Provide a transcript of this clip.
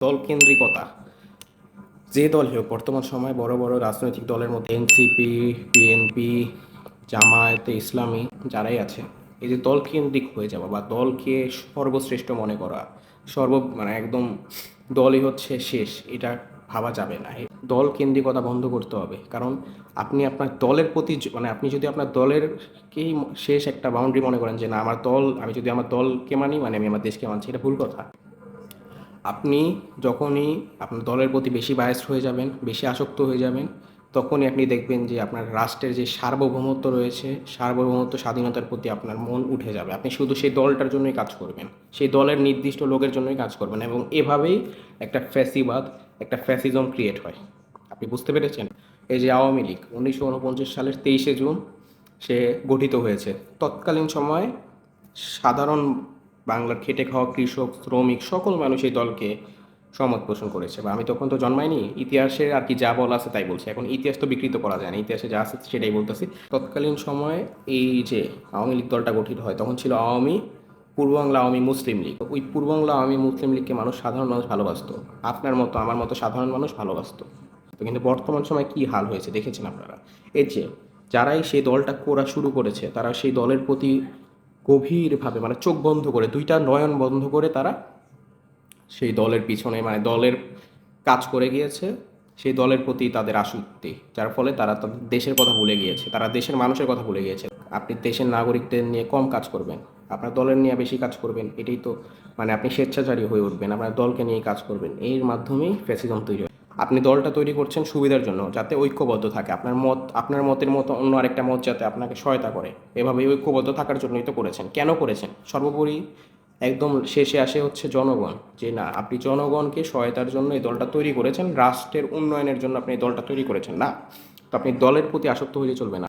দলকেন্দ্রিকতা যে দলই হোক, বর্তমান সময়ে বড় বড় রাজনৈতিক দলের মধ্যে এনসিপি, বিএনপি, জামায়াতে ইসলামী যারাই আছে, এই যে দলকেন্দ্রিক হয়ে যাওয়া বা দলকে সর্বশ্রেষ্ঠ মনে করা, মানে একদম দলই হচ্ছে শেষ, এটা ভাবা যাবে না। এই দলকেন্দ্রিকতা বন্ধ করতে হবে। কারণ আপনি আপনার দলের প্রতি মানে আপনি যদি আপনার দলেরকেই শেষ একটা বাউন্ডারি মনে করেন যে না আমার দল, আমি যদি আমার দলকে মানি মানে আমি আমার দেশকে মানছি, এটা ভুল কথা। আপনি যখনই আপনার দলের প্রতি বেশি বায়াসড হয়ে যাবেন, বেশি আসক্ত হয়ে যাবেন, তখনই আপনি দেখবেন যে আপনার রাষ্ট্রের যে সার্বভৌমত্ব রয়েছে, সার্বভৌমত্ব স্বাধীনতার প্রতি আপনার মন উঠে যাবে। আপনি শুধু সেই দলটার জন্যই কাজ করবেন, সেই দলের নির্দিষ্ট লোকের জন্যই কাজ করবেন, এবং এভাবেই একটা ফ্যাসিবাদ, একটা ফ্যাসিজম ক্রিয়েট হয়। আপনি বুঝতে পেরেছেন? এই যে আওয়ামী লীগ 1949 সালের 23শে জুন সে গঠিত হয়েছে। তৎকালীন সময়ে সাধারণ বাংলার খেটে খাওয়া কৃষক, শ্রমিক সকল মানুষ এই দলকে সমর্থন পোষণ করেছে। বা আমি তখন তো জন্মাইনি, ইতিহাসে আর কি যা বলা আছে তাই বলছি। এখন ইতিহাস তো বিকৃত করা যায় না, ইতিহাসে যা আছে সেটাই বলতেছি। তৎকালীন সময়ে এই যে আওয়ামী লীগ দলটা গঠিত হয়, তখন ছিল পূর্ব বাংলা আওয়ামী মুসলিম লীগ। ওই পূর্ব বাংলা আওয়ামী মুসলিম লীগকে সাধারণ মানুষ ভালোবাসতো, আপনার মতো আমার মতো সাধারণ মানুষ ভালোবাসতো। তো কিন্তু বর্তমান সময় কি হাল হয়েছে দেখেছেন আপনারা? এই যে যারাই সেই দলটা করা শুরু করেছে, তারা সেই দলের প্রতি গভীরভাবে মানে চোখ বন্ধ করে, দুইটা নয়ন বন্ধ করে তারা সেই দলের পিছনে মানে দলের কাজ করে গিয়েছে। সেই দলের প্রতি তাদের আসক্তি, যার ফলে তারা তাদের দেশের কথা ভুলে গিয়েছে, তারা দেশের মানুষের কথা ভুলে গিয়েছে। আপনি দেশের নাগরিকদের নিয়ে কম কাজ করবেন, আপনার দলের নিয়ে বেশি কাজ করবেন, এটাই তো মানে আপনি স্বেচ্ছাচারী হয়ে উঠবেন, আপনার দলকে নিয়ে কাজ করবেন। এর মাধ্যমেই ফ্যাসিজম তৈরি হয়। আপনি দলটা তৈরি করছেন সুবিধার জন্য, যাতে ঐক্যবদ্ধ থাকে, আপনার মতের মতো অন্য আরেকটা মত যাতে আপনাকে সহায়তা করে, এভাবেই ঐক্যবদ্ধ থাকার জন্যই তো করেছেন। কেন করেছেন? সর্বোপরি একদম শেষে আসে হচ্ছে জনগণ, যে না আপনি জনগণকে সহায়তার জন্য এই দলটা তৈরি করেছেন, রাষ্ট্রের উন্নয়নের জন্য আপনি এই দলটা তৈরি করেছেন না। তো আপনি দলের প্রতি আসক্ত হয়ে চলবে না।